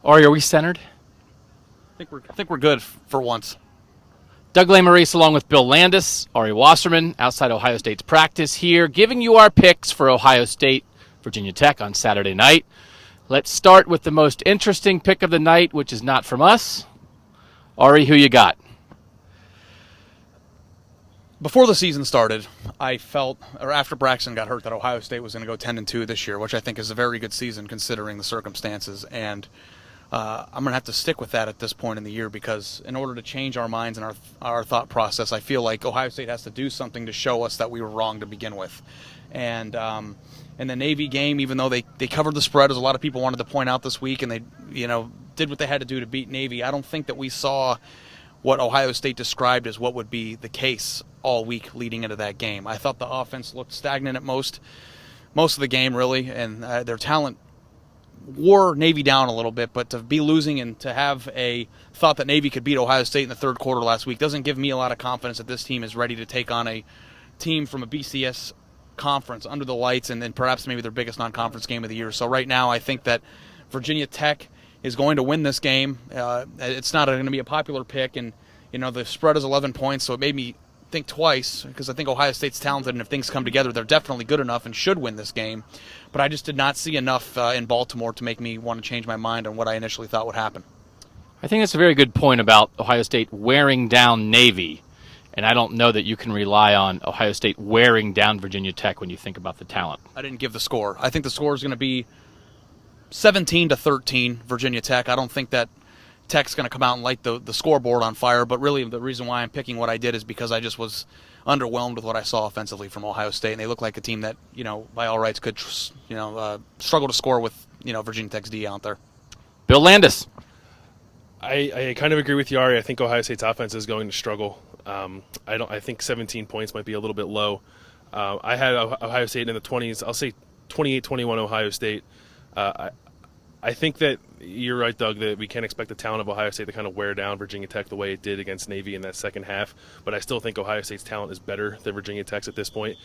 Ari, are we centered? I think we're good for once. Doug Lesmerises along with Bill Landis, Ari Wasserman, outside Ohio State's practice here, giving you our picks for Ohio State, Virginia Tech on Saturday night. Let's start with the most interesting pick of the night, which is not from us. Ari, who you got? Before the season started, I felt, or after Braxton got hurt, that Ohio State was going to go 10-2 this year, which I think is a very good season considering the circumstances. And I'm going to have to stick with that at this point in the year because in order to change our minds and our thought process, I feel like Ohio State has to do something to show us that we were wrong to begin with. And in the Navy game, even though they covered the spread, as a lot of people wanted to point out this week, and they did what they had to do to beat Navy, I don't think that we saw what Ohio State described as what would be the case all week leading into that game. I thought the offense looked stagnant at most of the game, really, and their talent wore Navy down a little bit, but to be losing and to have a thought that Navy could beat Ohio State in the third quarter last week doesn't give me a lot of confidence that this team is ready to take on a team from a BCS conference under the lights and then perhaps maybe their biggest non-conference game of the year. So right now I think that Virginia Tech is going to win this game. It's not going to be a popular pick, and the spread is 11 points, so it made me think twice because I think Ohio State's talented, and if things come together, they're definitely good enough and should win this game. But I just did not see enough in Baltimore to make me want to change my mind on what I initially thought would happen. I think that's a very good point about Ohio State wearing down Navy, and I don't know that you can rely on Ohio State wearing down Virginia Tech when you think about the talent. I didn't give the score. I think the score is going to be 17-13 Virginia Tech. I don't think that Tech's going to come out and light the scoreboard on fire, but really the reason why I'm picking what I did is because I just was underwhelmed with what I saw offensively from Ohio State, and they look like a team that, by all rights could, struggle to score with, Virginia Tech's D out there. Bill Landis. I kind of agree with you, Ari. I think Ohio State's offense is going to struggle. I think 17 points might be a little bit low. I had Ohio State in the 20s. I'll say 28-21 Ohio State. I think that you're right, Doug, that we can't expect the talent of Ohio State to kind of wear down Virginia Tech the way it did against Navy in that second half. But I still think Ohio State's talent is better than Virginia Tech's at this point.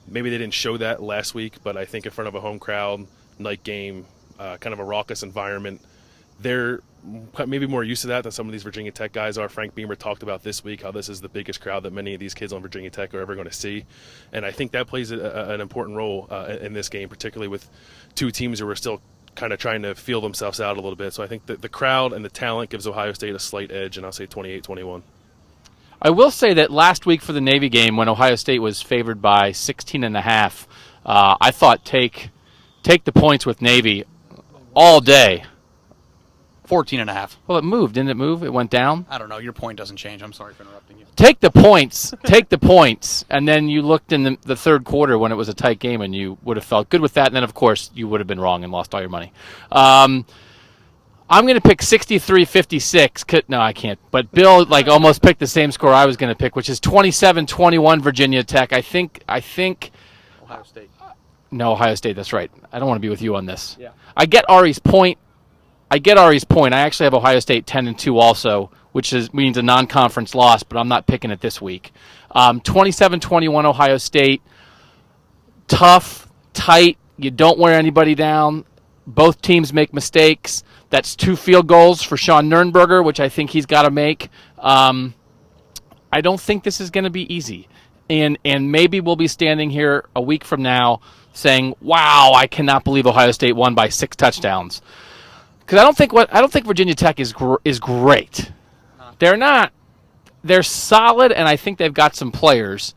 Maybe they didn't show that last week, but I think in front of a home crowd, night game, kind of a raucous environment, they're maybe more used to that than some of these Virginia Tech guys are. Frank Beamer talked about this week how this is the biggest crowd that many of these kids on Virginia Tech are ever going to see. And I think that plays an important role in this game, particularly with two teams who are still kind of trying to feel themselves out a little bit. So I think that the crowd and the talent gives Ohio State a slight edge, and I'll say 28-21. I will say that last week for the Navy game, when Ohio State was favored by 16.5, I thought take the points with Navy all day. 14.5. Well, it moved. Didn't it move? It went down? I don't know. Your point doesn't change. I'm sorry for interrupting you. Take the points. Take the points. And then you looked in the third quarter when it was a tight game, and you would have felt good with that. And then, of course, you would have been wrong and lost all your money. I'm going to pick 63-56. No, I can't. But Bill almost picked the same score I was going to pick, which is 27-21 Virginia Tech. I think Ohio State. No, Ohio State. That's right. I don't want to be with you on this. Yeah. I get Ari's point. I actually have Ohio State 10-2 also, which means a non-conference loss, but I'm not picking it this week. 27-21 Ohio State. Tough, tight. You don't wear anybody down. Both teams make mistakes. That's 2 field goals for Sean Nurnberger, which I think he's got to make. I don't think this is going to be easy. And maybe we'll be standing here a week from now saying, wow, I cannot believe Ohio State won by 6 touchdowns. Because I don't think Virginia Tech is great. They're not. They're solid, and I think they've got some players.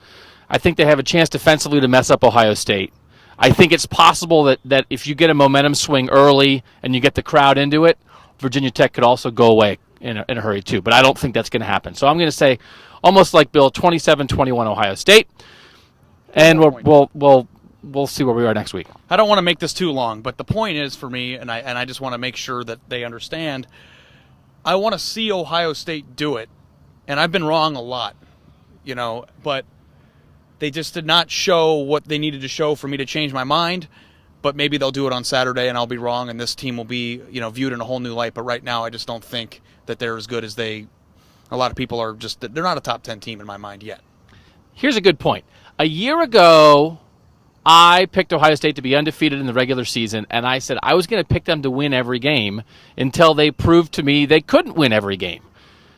I think they have a chance defensively to mess up Ohio State. I think it's possible that if you get a momentum swing early and you get the crowd into it, Virginia Tech could also go away in a hurry too. But I don't think that's going to happen. So I'm going to say, almost like Bill, 27-21 Ohio State, and we'll see where we are next week. I don't want to make this too long, but the point is for me, and I just want to make sure that they understand, I want to see Ohio State do it. And I've been wrong a lot, but they just did not show what they needed to show for me to change my mind. But maybe they'll do it on Saturday, and I'll be wrong, and this team will be, viewed in a whole new light. But right now, I just don't think that they're as good as a lot of people are. They're not a top 10 team in my mind yet. Here's a good point. A year ago, I picked Ohio State to be undefeated in the regular season, and I said I was going to pick them to win every game until they proved to me they couldn't win every game,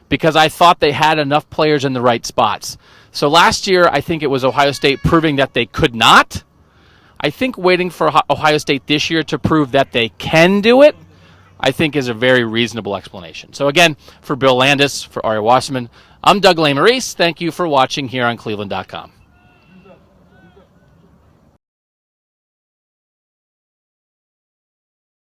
because I thought they had enough players in the right spots. So last year, I think it was Ohio State proving that they could not. I think waiting for Ohio State this year to prove that they can do it, I think is a very reasonable explanation. So again, for Bill Landis, for Ari Wasserman, I'm Doug Lesmerises. Thank you for watching here on cleveland.com.